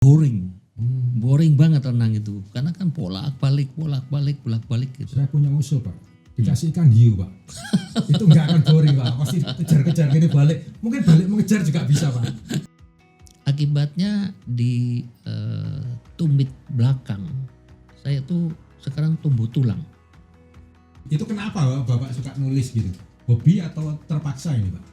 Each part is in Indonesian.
boring. Boring banget renang itu. Karena kan bolak-balik gitu. Saya punya usul Pak, dikasih ikan hiu Pak. Itu nggak akan boring Pak, pasti kejar-kejar gini balik. Mungkin balik mengejar juga bisa Pak. Akibatnya di tumit belakang saya tuh sekarang tumbuh tulang. Itu kenapa Bapak suka nulis gitu? Hobi atau terpaksa ini Pak?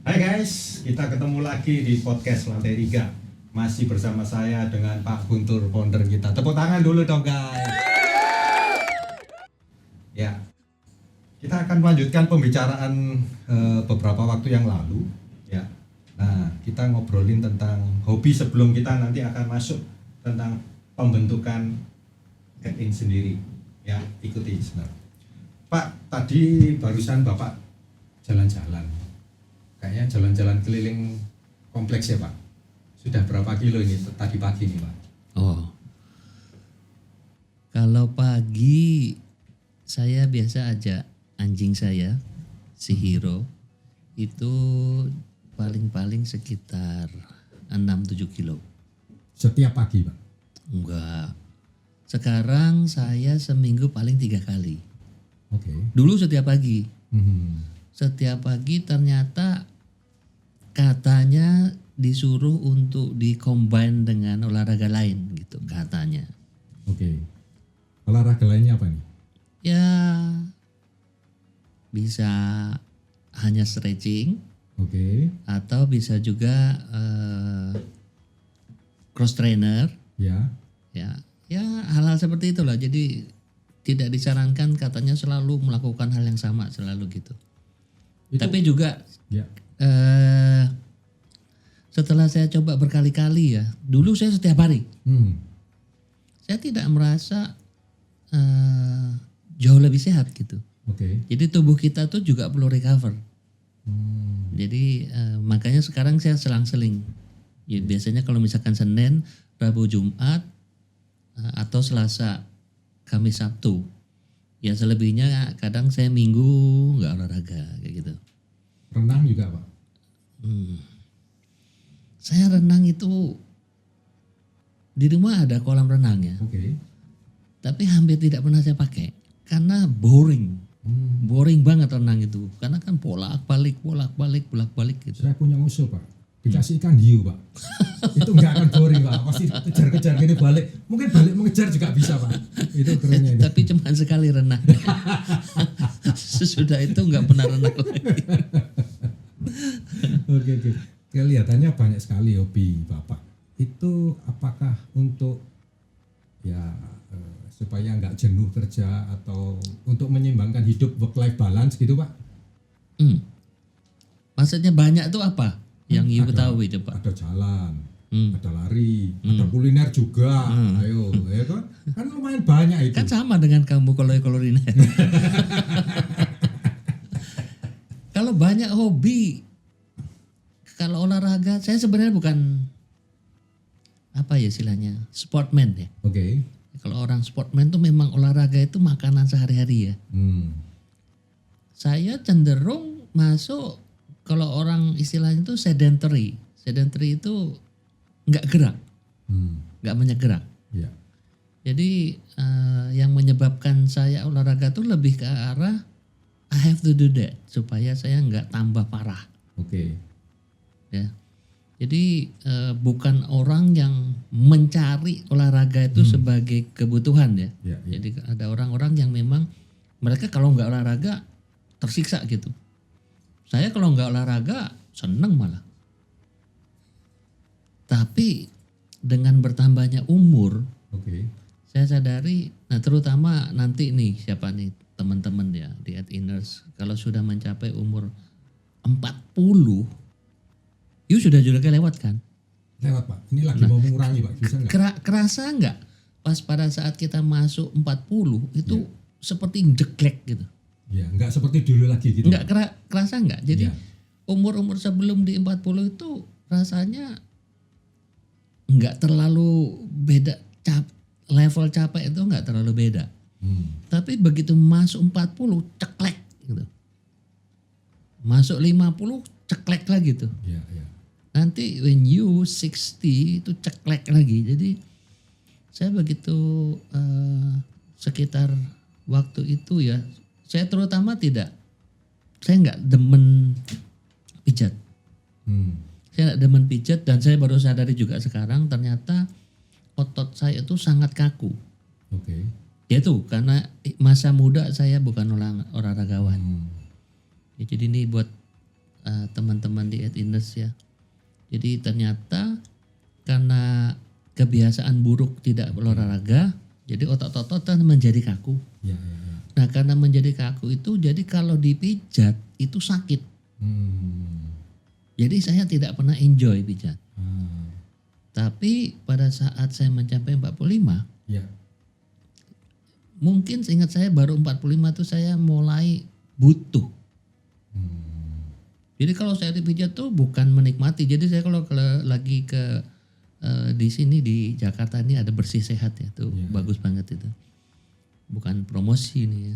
Hai guys, kita ketemu lagi di podcast Lantai 3. Masih bersama saya dengan Pak Guntur, founder kita. Tepuk tangan dulu dong guys. Ya, kita akan melanjutkan pembicaraan beberapa waktu yang lalu. Ya, nah kita ngobrolin tentang hobi sebelum kita nanti akan masuk tentang pembentukan Get-In sendiri. Ya, ikuti sebentar. Pak, tadi barusan Bapak jalan-jalan. Kayaknya jalan-jalan keliling kompleks ya Pak. Sudah berapa kilo ini tadi pagi nih Pak? Oh, kalau pagi saya biasa ajak anjing saya, si Hiro, itu paling-paling sekitar 6-7 kilo. Setiap pagi Pak? Enggak. Sekarang saya seminggu paling 3 kali. Oke. Dulu setiap pagi. Hmm. Setiap pagi ternyata katanya disuruh untuk di-combine dengan olahraga lain gitu katanya. Oke. Olahraga lainnya apa nih? Ya bisa hanya stretching. Oke. Atau bisa juga cross trainer. Ya. Ya hal-hal seperti itulah. Jadi tidak disarankan katanya selalu melakukan hal yang sama selalu gitu. Tapi juga ya. Setelah saya coba berkali-kali ya, dulu saya setiap hari. Saya tidak merasa jauh lebih sehat gitu. Oke. Jadi tubuh kita tuh juga perlu recover. Jadi makanya sekarang saya selang-seling. Ya, biasanya kalau misalkan Senin, Rabu, Jumat, atau Selasa, Kamis, Sabtu. Ya selebihnya kadang saya Minggu nggak olahraga kayak gitu. Renang juga Pak? Saya renang itu di rumah ada kolam renangnya. Oke. Tapi hampir tidak pernah saya pakai karena boring. Boring banget renang itu. Karena kan bolak-balik gitu. Saya punya usul Pak, dikasih ikan hiu Pak. Itu nggak akan boring Pak, pasti kejar-kejar gini balik. Mungkin balik mengejar juga bisa Pak. Itu kerennya ini. Tapi cuma sekali renang. Sesudah itu nggak pernah renang lagi. Oke. Kelihatannya banyak sekali hobi Bapak. Itu apakah untuk supaya nggak jenuh kerja atau untuk menyeimbangkan hidup work-life balance gitu Pak? Maksudnya banyak tuh apa? Yang Ibu ketahui coba. Ada jalan, ada lari, ada kuliner juga. Ayo, ya kan? Kan lumayan banyak itu. Kan sama dengan kamu kalau kuliner. Kalau banyak hobi, kalau olahraga, saya sebenarnya bukan apa ya istilahnya, sportman ya. Oke. Kalau orang sportman tuh memang olahraga itu makanan sehari-hari ya. Saya cenderung masuk kalau orang istilahnya itu sedentary. Sedentary itu nggak gerak, nggak banyak gerak. Ya. Jadi yang menyebabkan saya olahraga tuh lebih ke arah I have to do that supaya saya nggak tambah parah. Oke. Ya. Jadi bukan orang yang mencari olahraga itu sebagai kebutuhan ya. Ya. Jadi ada orang-orang yang memang mereka kalau nggak olahraga tersiksa gitu. Saya kalau nggak olahraga seneng malah. Tapi dengan bertambahnya umur, saya sadari, nah terutama nanti nih siapa nih teman-teman ya di Get-Inners kalau sudah mencapai umur 40, yuk sudah lewat kan? Lewat Pak, ini lagi mau mengurangi Pak, bisa nggak? Kerasa nggak pas pada saat kita masuk 40 itu seperti jeglek gitu. Ya, nggak seperti dulu lagi gitu. Nggak kerasa nggak? Jadi umur-umur sebelum di 40 itu rasanya nggak terlalu beda, level capek itu nggak terlalu beda. Tapi begitu masuk 40 ceklek gitu. Masuk 50 ceklek lagi tuh. Ya, ya. Nanti when you 60 itu ceklek lagi. Jadi saya begitu sekitar waktu itu ya, saya terutama saya nggak demen pijat. Saya nggak demen pijat dan saya baru sadari juga sekarang ternyata otot saya itu sangat kaku. Oke. Ya itu karena masa muda saya bukan olahragawan. Ya, jadi ini buat teman-teman di Ediness ya. Jadi ternyata karena kebiasaan buruk tidak berolahraga, jadi otot-otot menjadi kaku. Ya, ya, ya. Nah karena menjadi kaku itu, jadi kalau dipijat itu sakit. Jadi saya tidak pernah enjoy pijat. Tapi pada saat saya mencapai 45, Ya. mungkin seingat saya baru 45 itu saya mulai butuh. Jadi kalau saya dipijat tuh bukan menikmati. Jadi saya kalau lagi ke di sini di Jakarta ini ada Bersih Sehat ya, tuh bagus banget itu. Bukan promosi ini ya.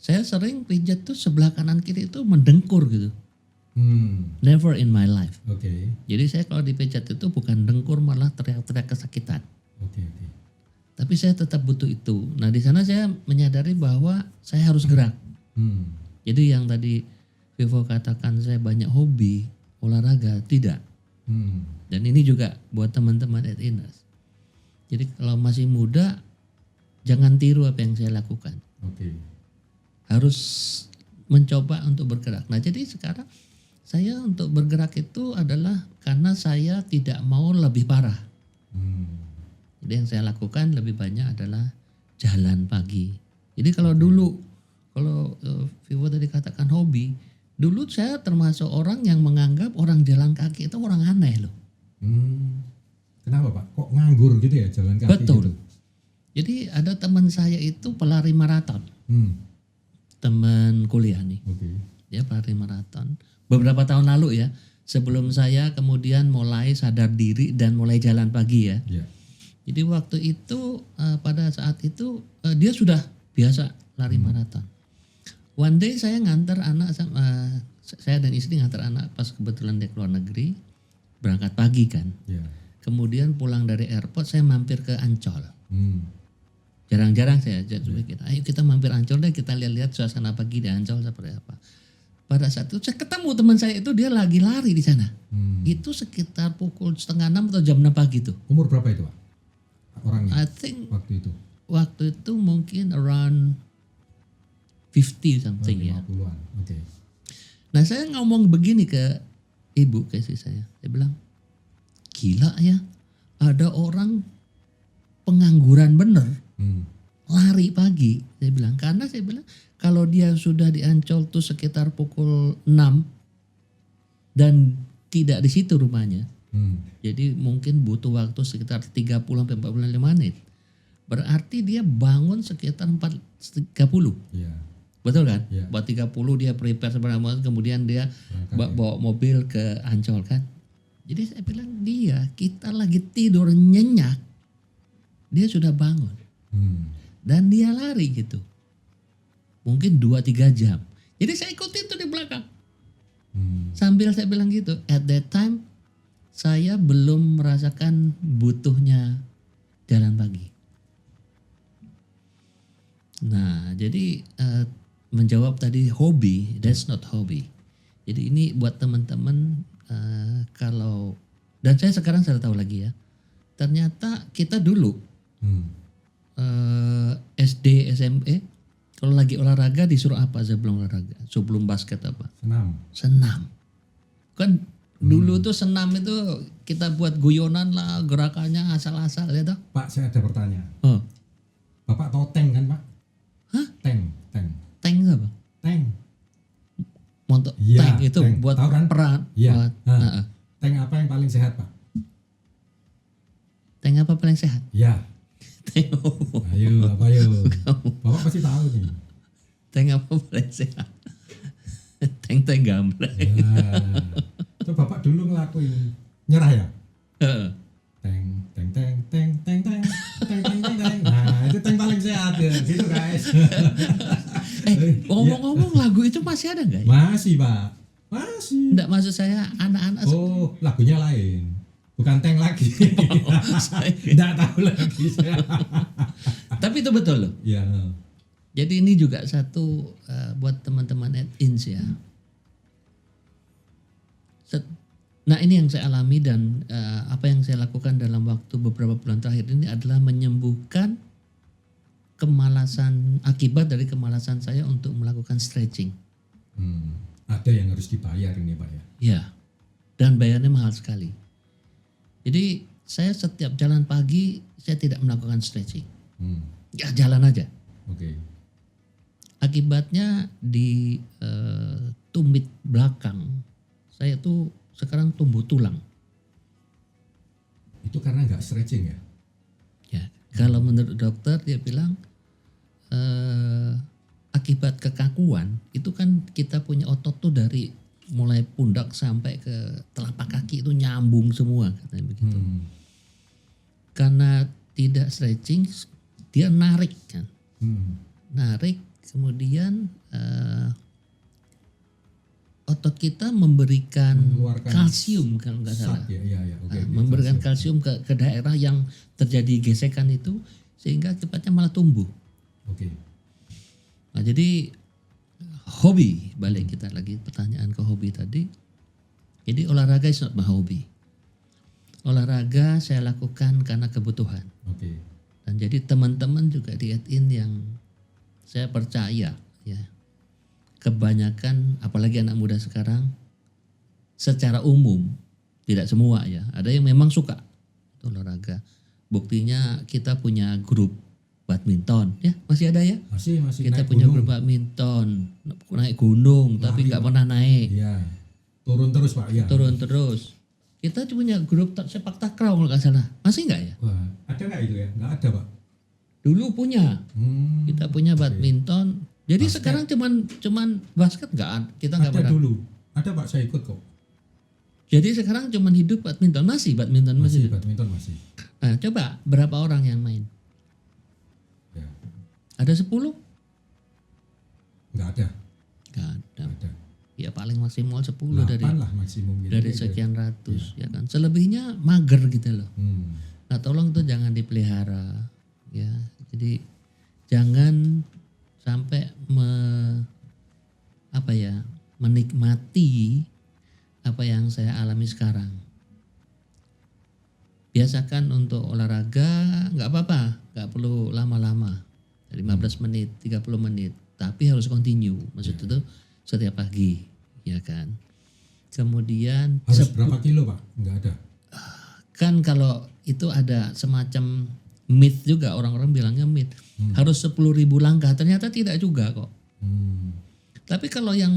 Saya sering pijat tuh sebelah kanan kiri itu mendengkur gitu. Never in my life. Oke. Jadi saya kalau dipijat itu bukan dengkur, malah teriak-teriak kesakitan. Oke, oke. Tapi saya tetap butuh itu. Nah di sana saya menyadari bahwa saya harus gerak. Jadi yang tadi Vivo katakan saya banyak hobi olahraga, tidak. Dan ini juga buat teman-teman Ediness. Jadi kalau masih muda jangan tiru apa yang saya lakukan. Oke. Harus mencoba untuk bergerak. Nah jadi sekarang saya untuk bergerak itu adalah karena saya tidak mau lebih parah. Jadi yang saya lakukan lebih banyak adalah jalan pagi. Jadi kalau dulu, kalau Vivo tadi katakan hobi, dulu saya termasuk orang yang menganggap orang jalan kaki itu orang aneh loh. Kenapa Pak? Kok nganggur gitu ya jalan kaki? Betul. Gitu? Jadi ada teman saya itu pelari maraton. Teman kuliah nih. Oke. Dia pelari maraton. Beberapa tahun lalu ya, sebelum saya kemudian mulai sadar diri dan mulai jalan pagi ya. Ya. Jadi waktu itu pada saat itu dia sudah biasa lari maraton. One day saya ngantar anak, saya dan istri ngantar anak pas kebetulan dia keluar negeri, berangkat pagi kan. Ya. Kemudian pulang dari airport saya mampir ke Ancol. Jarang-jarang saya ajak kita, ayo kita mampir Ancol deh, kita lihat-lihat suasana pagi di Ancol seperti apa. Pada saat itu saya ketemu teman saya itu dia lagi lari di sana. Itu sekitar pukul 5:30 atau jam 6 pagi tuh. Umur berapa itu Pak? Orangnya I think waktu itu mungkin around 50 something ya. 50-an. Oke. Nah saya ngomong begini ke ibu, ke istri saya bilang, gila ya, ada orang pengangguran bener lari pagi. Saya bilang, karena saya bilang kalau dia sudah di Ancol tuh sekitar pukul 6 dan tidak di situ rumahnya, jadi mungkin butuh waktu sekitar 30-45 menit. Berarti dia bangun sekitar 4.30. Iya. Betul kan? Ya. Buat 30 dia prepare sebenarnya, kemudian dia bawa mobil ke Ancol kan. Jadi saya bilang kita lagi tidur nyenyak, dia sudah bangun. Dan dia lari gitu. Mungkin 2-3 jam. Jadi saya ikutin tuh di belakang. Sambil saya bilang gitu, at that time saya belum merasakan butuhnya jalan pagi. Nah jadi menjawab tadi hobi, that's not hobby. Jadi ini buat teman-teman kalau, dan saya sekarang sudah tahu lagi ya, ternyata kita dulu SD, SMP, kalau lagi olahraga disuruh apa sebelum olahraga? Sebelum basket apa? Senam. Kan dulu tuh senam itu kita buat guyonan lah, gerakannya asal-asal ya toh. Pak saya ada pertanyaan. Bapak tahu tank kan Pak? Hah? Tank. Tank itu apa? Tank. Untuk Ya, tank itu tank. buat Tahu kan? peran. Iya. Tank apa yang paling sehat Pak? Tank apa paling sehat? Ya. Tank Ayo, apa ayo? Bapak pasti tahu nih. Tank apa paling sehat? Tank gambleng. Ya. Itu Bapak dulu ngelakuin nyerah ya? teng teng teng teng teng teng teng teng teng teng. Nah, itu teng paling sehat ya, gitu guys. Ngomong-ngomong lagu itu masih ada nggak ya? Masih, Pak. Masih. Enggak, maksud saya anak-anak. Oh, lagunya lain. Bukan teng lagi. Enggak tahu lagi saya. Tapi itu betul loh. Ya. Jadi ini juga satu buat teman-teman ins ya. Nah ini yang saya alami dan apa yang saya lakukan dalam waktu beberapa bulan terakhir ini adalah menyembuhkan kemalasan, akibat dari kemalasan saya untuk melakukan stretching. Ada yang harus dibayar ini Pak ya? Ya, dan bayarnya mahal sekali. Jadi saya setiap jalan pagi saya tidak melakukan stretching. Ya jalan aja. Oke. Akibatnya di tumit belakang saya tuh sekarang tumbuh tulang. Itu karena nggak stretching ya? Ya, kalau menurut dokter dia bilang akibat kekakuan itu kan kita punya otot tuh dari mulai pundak sampai ke telapak kaki itu nyambung semua katanya begitu. Karena tidak stretching dia narik kan, narik kemudian otot kita memberikan kalsium kalau nggak salah, Okay, memberikan kalsium ke daerah yang terjadi gesekan itu sehingga cepatnya malah tumbuh. Oke. Nah jadi hobi, balik kita lagi pertanyaan ke hobi tadi. Jadi olahraga is not my hobby. Olahraga saya lakukan karena kebutuhan. Oke. Dan jadi teman-teman juga di in yang saya percaya ya. Kebanyakan apalagi anak muda sekarang secara umum tidak semua ya, ada yang memang suka olahraga. Buktinya kita punya grup badminton ya, masih ada ya? Masih Kita naik punya gunung. grup badminton, naik gunung tapi nggak pernah naik. Iya. Turun terus Pak ya. Turun terus. Kita punya grup sepak takraw kalau nggak salah. Masih nggak ya? Wah, ada nggak itu ya? Nggak ada Pak. Dulu punya. Kita punya badminton. Jadi basket. sekarang cuman basket kita nggak ada pernah. dulu. Ada Pak, saya ikut kok. Jadi sekarang cuman hidup badminton, masih badminton Masih masih. badminton masih. Nah, coba berapa orang yang main? Ya. Ada 10? Nggak ada. Nggak ada. Nggak ada. Ya paling maksimal 10 8 dari lah maksimum gitu. dari sekian ratus ya kan. Selebihnya mager gitu loh. Nah, tolong tuh jangan dipelihara ya. Jadi jangan sampai menikmati apa yang saya alami sekarang. Biasakan untuk olahraga nggak apa-apa, nggak perlu lama-lama, 15 menit, 30 menit, tapi harus continue. Maksud itu setiap pagi, ya kan. Kemudian Harus berapa kilo Pak? Nggak ada. kan kalau itu ada semacam myth juga, orang-orang bilangnya myth. Harus 10.000 langkah, ternyata tidak juga kok. Tapi kalau yang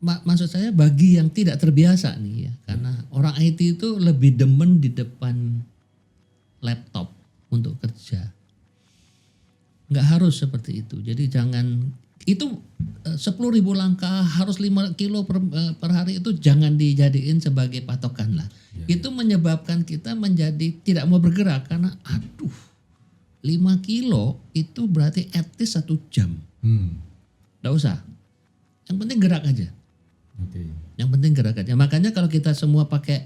maksud saya bagi yang tidak terbiasa nih ya, karena orang IT itu lebih demen di depan laptop untuk kerja. Nggak harus seperti itu. Jadi jangan itu 10.000 langkah harus 5 kilo per hari itu jangan dijadiin sebagai patokan lah. Itu menyebabkan kita menjadi tidak mau bergerak karena 5 kilo itu berarti at least 1 jam. Nggak usah. Yang penting gerak aja. Yang penting gerak aja. Makanya kalau kita semua pakai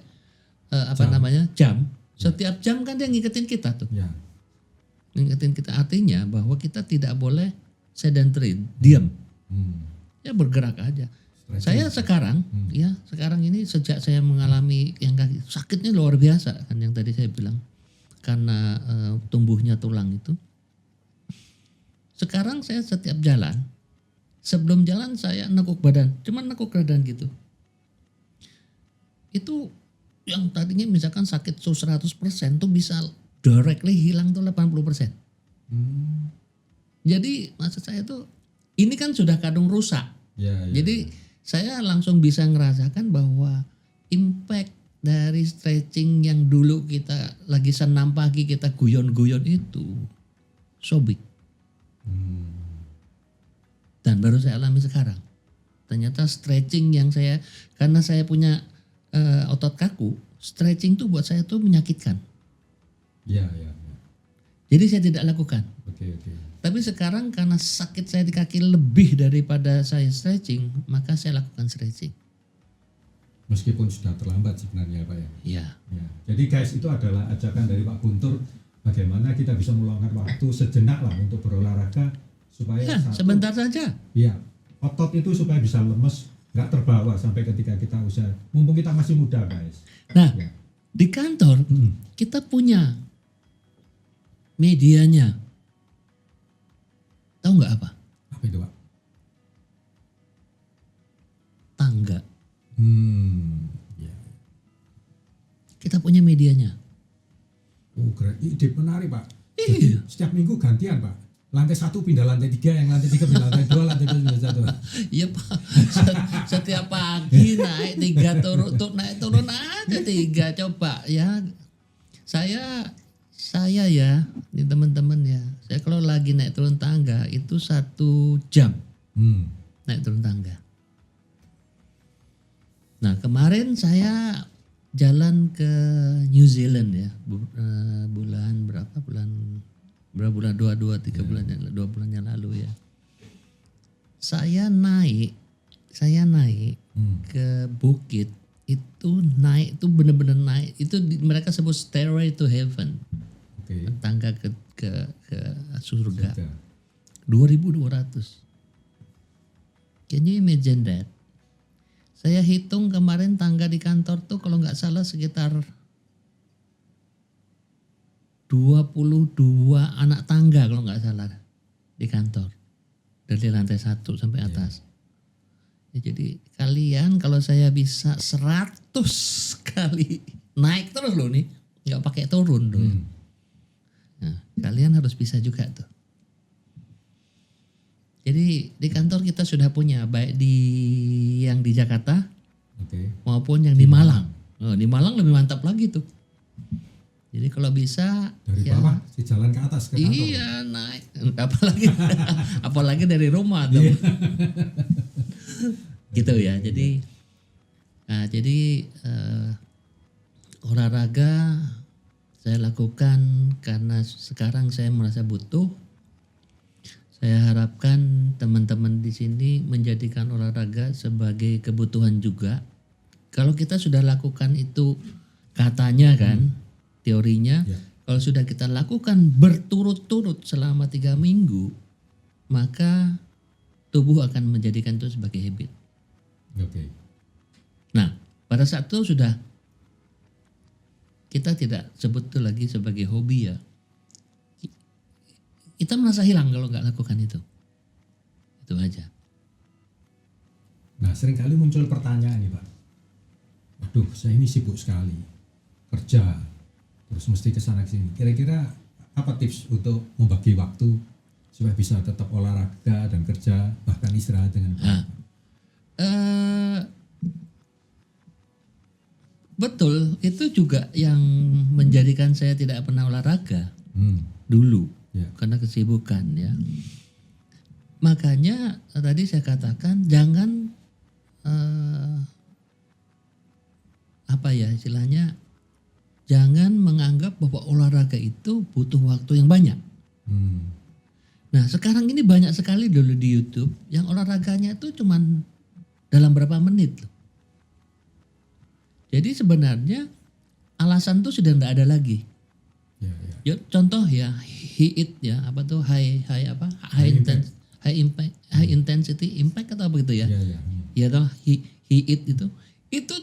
jam, setiap jam kan dia ngikutin kita tuh. Ya. Ngikutin kita, artinya bahwa kita tidak boleh sedentary, diam. Ya bergerak aja. Saya sekarang ini sejak saya mengalami yang kaki sakitnya luar biasa kan yang tadi saya bilang karena tumbuhnya tulang itu. Sekarang saya setiap jalan, sebelum jalan saya nekuk badan, cuman nekuk badan gitu. Itu yang tadinya misalkan sakit 100% tuh bisa directly hilang tuh 80%. Jadi maksud saya tuh ini kan sudah kadung rusak. Jadi saya langsung bisa ngerasakan bahwa impact dari stretching yang dulu kita lagi senam pagi kita guyon-guyon itu sobik. Dan baru saya alami sekarang. Ternyata stretching yang karena saya punya otot kaku, stretching tuh buat saya tuh menyakitkan. Ya, ya, ya. Jadi saya tidak lakukan. Oke, oke. Tapi sekarang karena sakit saya di kaki lebih daripada saya stretching, maka saya lakukan stretching. Meskipun sudah terlambat sebenarnya Pak ya. Ya. Ya. Jadi guys, itu adalah ajakan dari Pak Guntur bagaimana kita bisa meluangkan waktu sejenak lah untuk berolahraga supaya Ya, sebentar saja. ya, otot itu supaya bisa lemes, nggak terbawa sampai ketika kita usia. Mumpung kita masih muda guys. Nah, Ya. di kantor kita punya medianya. Tahu nggak apa? Apa itu Pak? Tangga. Ya. Kita punya medianya. Oh, ide menarik Pak. Iya. Jadi setiap minggu gantian Pak. Lantai 1 pindah lantai 3, yang lantai 3 pindah lantai 2, lantai 2 pindah 1. Iya Pak, setiap pagi naik 3 turun, naik turun aja 3 coba ya. Saya ya, ini teman-teman ya. Saya kalau lagi naik turun tangga itu 1 jam naik turun tangga. Nah kemarin saya jalan ke New Zealand ya, bulan berapa bulan 2 bulan 2 bulan yang lalu ya. Saya naik ke bukit itu, naik itu benar-benar naik itu mereka sebut stairway to heaven. Oke. Tangga ke surga. Sudah. 2.200. Can you imagine that? Saya hitung kemarin tangga di kantor tuh kalau nggak salah sekitar 22 anak tangga kalau nggak salah di kantor. Dari lantai 1 sampai atas. Ya, jadi kalian kalau saya bisa 100 kali naik terus loh nih. Nggak pakai turun loh. Nah, kalian harus bisa juga tuh. Jadi di kantor kita sudah punya baik yang di Jakarta maupun yang di Malang. Oh, di Malang lebih mantap lagi tuh. Jadi kalau bisa dari ya, bawah si jalan ke atas ke kantor. Iya naik, apalagi dari rumah tuh. Gitu ya. Jadi olahraga saya lakukan karena sekarang saya merasa butuh. Saya harapkan teman-teman di sini menjadikan olahraga sebagai kebutuhan juga. Kalau kita sudah lakukan itu katanya kan, teorinya, kalau sudah kita lakukan berturut-turut selama 3 minggu, maka tubuh akan menjadikan itu sebagai habit. Oke. Nah, pada saat itu sudah kita tidak sebut itu lagi sebagai hobi ya. Kita merasa hilang kalau nggak lakukan itu. Itu aja. Nah, seringkali muncul pertanyaan nih Pak. Waduh, saya ini sibuk sekali. Kerja, terus mesti kesana kesini. Kira-kira apa tips untuk membagi waktu supaya bisa tetap olahraga dan kerja, bahkan istirahat dengan baik? Betul, itu juga yang menjadikan saya tidak pernah olahraga dulu. Ya. Karena kesibukan ya. Makanya tadi saya katakan jangan istilahnya jangan menganggap bahwa olahraga itu butuh waktu yang banyak. Nah sekarang ini banyak sekali dulu di YouTube yang olahraganya itu cuman dalam berapa menit loh. Jadi sebenarnya alasan itu sudah tidak ada lagi. Ya, contoh ya HIIT ya apa tuh high intensity impact atau apa gitu ya. Ya toh HIIT itu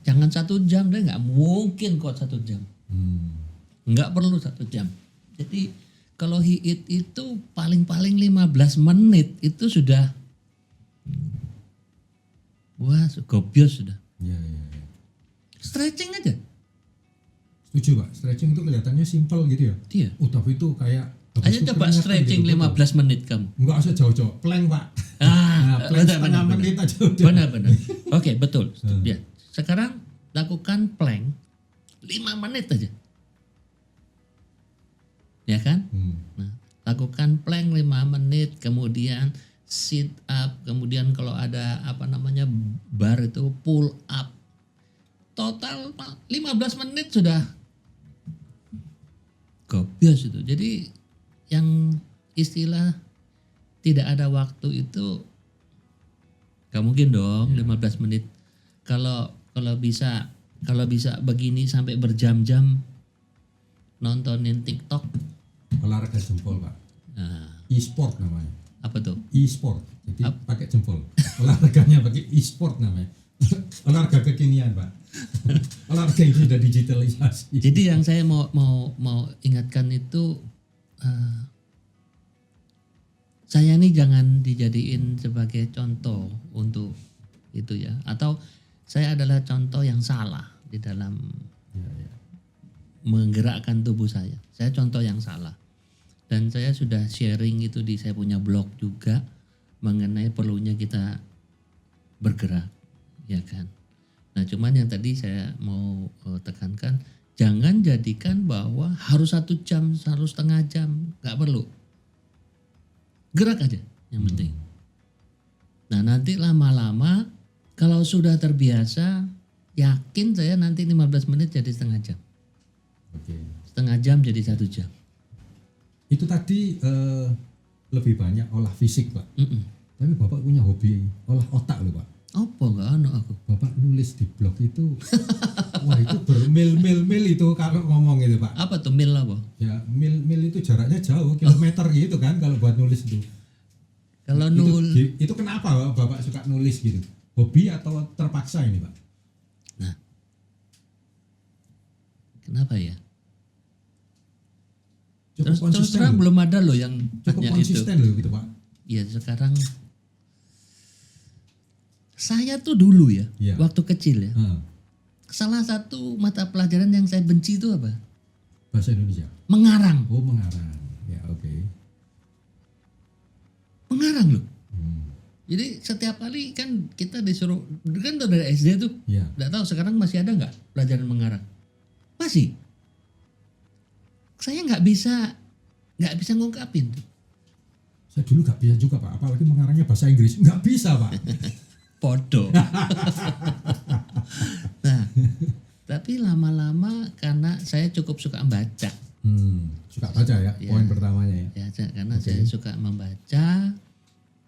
jangan 1 jam deh, nggak mungkin kok 1 jam. Nggak perlu 1 jam. Jadi kalau HIIT itu paling-paling 15 menit itu sudah gobios sudah. Stretching aja. Setuju Pak, stretching itu kelihatannya simple gitu ya. Iya. Tapi itu kayak Ayo coba stretching gitu, 15 menit kamu. Enggak usah jauh-jauh, plank Pak. Plank setengah menit aja udah. Benar. Oke, betul. Ya. Sekarang lakukan plank 5 menit aja. Ya kan? Nah, lakukan plank 5 menit, kemudian sit up, kemudian kalau ada bar itu pull up. Total 15 menit sudah Gobios itu. Jadi yang istilah tidak ada waktu itu gak mungkin dong 15 menit. Kalau bisa begini sampai berjam-jam nontonin TikTok. Olahraga jempol Pak. Nah, E-sport namanya. apa tuh? E-sport. Jadi pakai jempol. Olahraganya pakai e-sport namanya. Olahraga kekinian Pak. Olahraga yang sudah digitalisasi. Jadi yang saya mau ingatkan itu saya ini jangan dijadiin sebagai contoh untuk itu ya, atau saya adalah contoh yang salah di dalam menggerakkan tubuh saya. Saya contoh yang salah. Dan saya sudah sharing itu di saya punya blog juga mengenai perlunya kita bergerak, ya kan. Nah, cuman yang tadi saya mau tekankan, jangan jadikan bahwa harus 1 jam, harus setengah jam, nggak perlu. Gerak aja, yang penting. Nah, nanti lama-lama kalau sudah terbiasa, yakin saya nanti 15 menit jadi setengah jam. Oke. Setengah jam jadi 1 jam. Itu tadi lebih banyak olah fisik Pak. Mm-mm. Tapi Bapak punya hobi olah otak loh Pak. Apa nggak ono aku? Bapak nulis di blog itu, wah itu bermil-mil itu kalau ngomong itu Pak. Apa tuh mil apa? Ya mil itu jaraknya jauh, kilometer gitu kan kalau buat nulis itu. Kalau Itu kenapa Bapak suka nulis gitu? Hobi atau terpaksa ini Pak? Nah, kenapa ya? Terus terang belum ada loh yang cukup tanya konsisten itu. loh gitu Pak. Ya sekarang saya tuh dulu ya, Iya. waktu kecil ya. Ah, Salah satu mata pelajaran yang saya benci itu apa? bahasa Indonesia. Mengarang. Oh mengarang. Ya oke. Mengarang loh. Hmm. Jadi setiap kali kan kita disuruh, kan dari SD tuh. Ya. Nggak tahu sekarang masih ada nggak pelajaran mengarang? Masih. Saya nggak bisa ngungkapin. Saya dulu nggak bisa juga Pak, apalagi mengarangnya bahasa Inggris nggak bisa Pak. Podo. Nah, tapi lama-lama karena saya cukup suka membaca. Suka baca ya, Ya. poin pertamanya ya. Ya, karena saya suka membaca.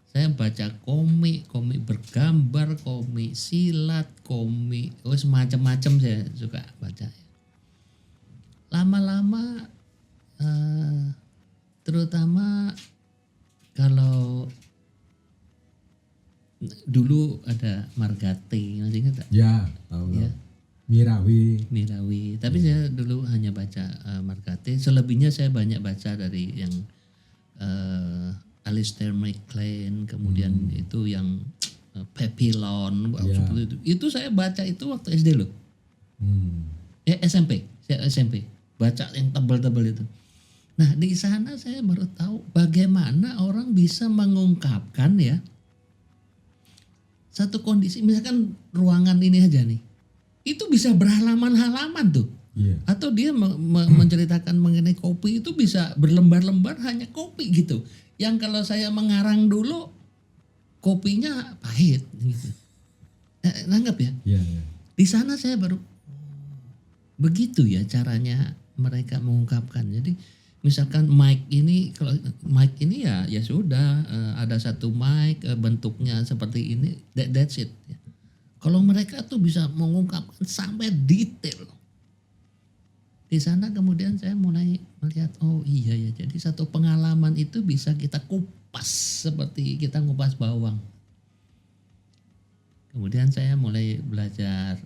Saya baca komik bergambar, komik silat, komik, semacam-macam saya suka baca. Lama-lama, terutama kalau dulu ada Margate, masih ingat tak? Ya, tahu. Ya. Mirawi. Tapi saya dulu hanya baca Margate. Selebihnya saya banyak baca dari yang Alistair MacLean, kemudian itu yang Papillon, seperti itu. Itu saya baca itu waktu SD loh. SMP, saya SMP. Baca yang tebal-tebal itu. Nah, di sana saya baru tahu bagaimana orang bisa mengungkapkan ya satu kondisi, misalkan ruangan ini aja nih, itu bisa berhalaman-halaman tuh. Iya. Atau dia menceritakan mengenai kopi itu bisa berlembar-lembar hanya kopi gitu. Yang kalau saya mengarang dulu kopinya pahit gitu. Nanggap ya? Iya. Di sana saya baru begitu ya caranya mereka mengungkapkan. Jadi misalkan mic ini, kalau mic ini ya sudah ada satu mic bentuknya seperti ini, that's it. Kalau mereka tuh bisa mengungkapkan sampai detail. Di sana kemudian saya mulai melihat, oh iya ya, jadi satu pengalaman itu bisa kita kupas seperti kita ngupas bawang. Kemudian saya mulai belajar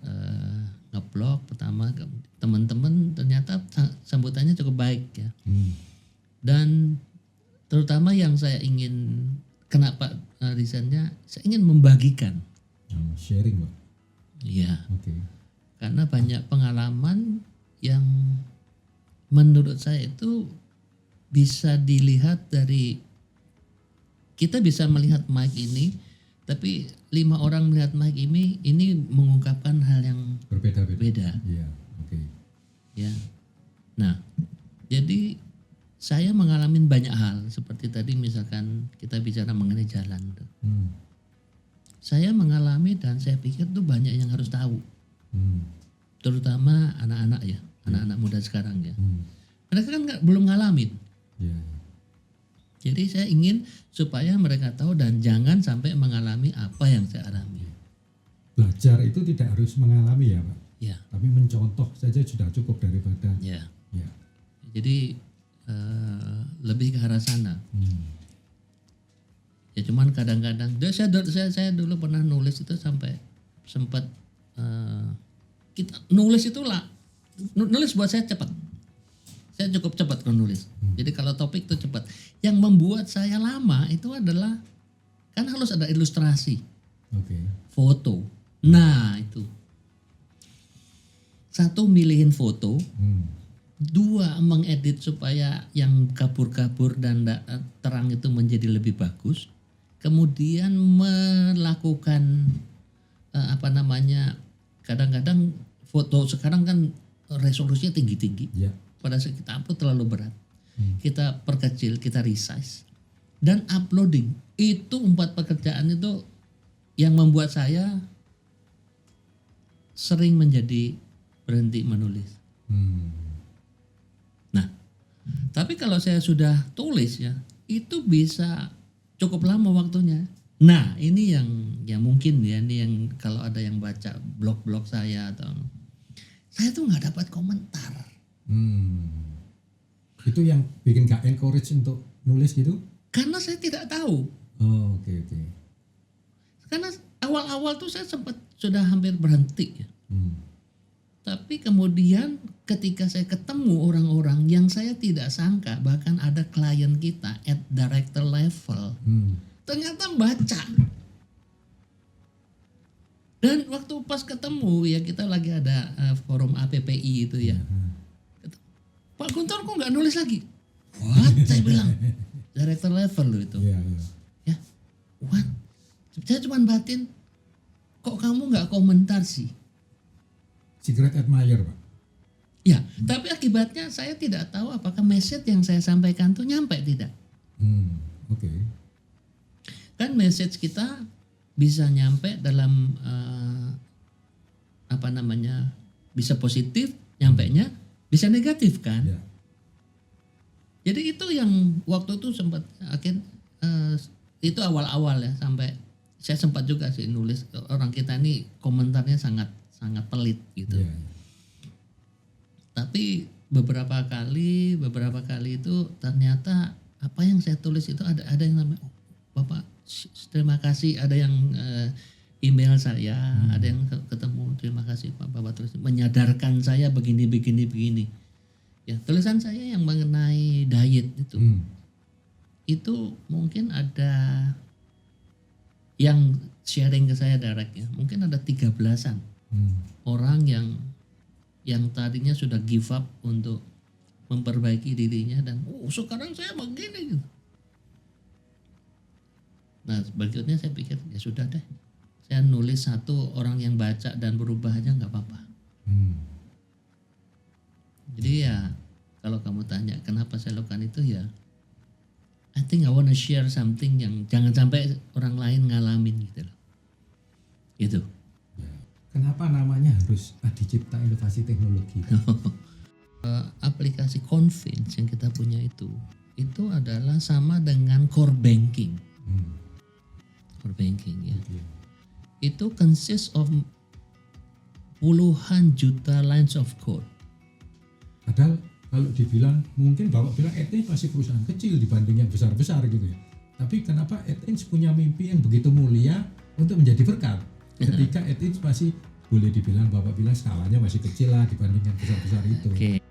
ngeblog pertama, teman-teman ternyata sambutannya cukup baik ya. Dan terutama yang saya ingin, kenapa reasonnya, saya ingin membagikan. Sharing Pak. Iya. Oke. Karena banyak pengalaman yang menurut saya itu bisa dilihat dari, kita bisa melihat mic ini, tapi 5 orang melihat mic ini mengungkapkan hal yang Berbeda-beda. Iya, oke. Ya. Nah, jadi saya mengalami banyak hal seperti tadi misalkan kita bicara mengenai jalan tuh. Saya mengalami dan saya pikir tuh banyak yang harus tahu. Terutama anak-anak ya, anak-anak muda sekarang ya. Mereka kan belum ngalamin. Ya. Jadi saya ingin supaya mereka tahu dan jangan sampai mengalami apa yang saya alami. Belajar itu tidak harus mengalami ya Pak, Ya, tapi mencontoh saja sudah cukup daripada. ya. Ya. Jadi lebih ke arah sana. Ya cuman kadang-kadang, saya dulu pernah nulis itu sampai sempat kita nulis itulah nulis buat saya cepat. Saya cukup cepat kalau nulis. Jadi kalau topik itu cepat. Yang membuat saya lama itu adalah kan harus ada ilustrasi, Oke. foto. Nah itu. Satu, milihin foto. Dua, mengedit supaya yang kabur-kabur dan terang itu menjadi lebih bagus. Kemudian melakukan kadang-kadang foto sekarang kan resolusinya tinggi-tinggi. Ya. Pada saat kita upload terlalu berat. Kita perkecil, kita resize. Dan uploading. Itu 4 pekerjaan itu yang membuat saya sering menjadi berhenti menulis. Nah, tapi kalau saya sudah tulis ya, itu bisa cukup lama waktunya. Nah, ini yang mungkin ya, ini yang kalau ada yang baca blog-blog saya atau saya tuh nggak dapat komentar. Itu yang bikin gak encourage untuk nulis gitu? Karena saya tidak tahu. Oh, oke. Karena awal-awal tuh saya sempat sudah hampir berhenti ya. Tapi kemudian ketika saya ketemu orang-orang yang saya tidak sangka, bahkan ada klien kita at director level, ternyata baca. Dan waktu pas ketemu ya, kita lagi ada forum APPI itu ya. Pak Guntur kok nggak nulis lagi? What? Saya bilang director level loh itu. Iya. Ya, what? Saya cuma batin, kok kamu nggak komentar sih? Secret admirer Pak? Ya, tapi akibatnya saya tidak tahu apakah message yang saya sampaikan tuh nyampe tidak. Oke. Kan message kita bisa nyampe dalam bisa positif nyampenya, bisa negatif kan. Ya. Jadi itu yang waktu itu sempat itu awal-awal ya, sampai saya sempat juga sih nulis, orang kita ini komentarnya sangat pelit gitu. Ya. Tapi beberapa kali itu ternyata apa yang saya tulis itu ada yang namanya, oh, Bapak terima kasih, ada yang email saya, ada yang ketemu, terima kasih Pak Bapak terus menyadarkan saya begini. Ya, tulisan saya yang mengenai diet itu mungkin ada yang sharing ke saya direct ya, mungkin ada 13-an orang yang tadinya sudah give up untuk memperbaiki dirinya dan sekarang saya begini gitu. Nah berikutnya saya pikir ya sudah deh, saya nulis satu, orang yang baca dan berubah aja nggak apa-apa. Jadi ya kalau kamu tanya kenapa saya lakukan itu ya, I think I wanna share something yang jangan sampai orang lain ngalamin gitu loh. Gitu. Kenapa namanya harus Adicipta Inovasi Teknologi? Aplikasi Convince yang kita punya itu adalah sama dengan core banking. Core banking ya. Itu consist of puluhan juta lines of code. Padahal kalau dibilang, mungkin Bapak bilang Ethins masih perusahaan kecil dibanding yang besar-besar gitu ya. Tapi kenapa Ethins punya mimpi yang begitu mulia untuk menjadi berkat? Ketika Ethins masih boleh dibilang, Bapak bilang skalanya masih kecil lah dibanding yang besar-besar itu. Oke.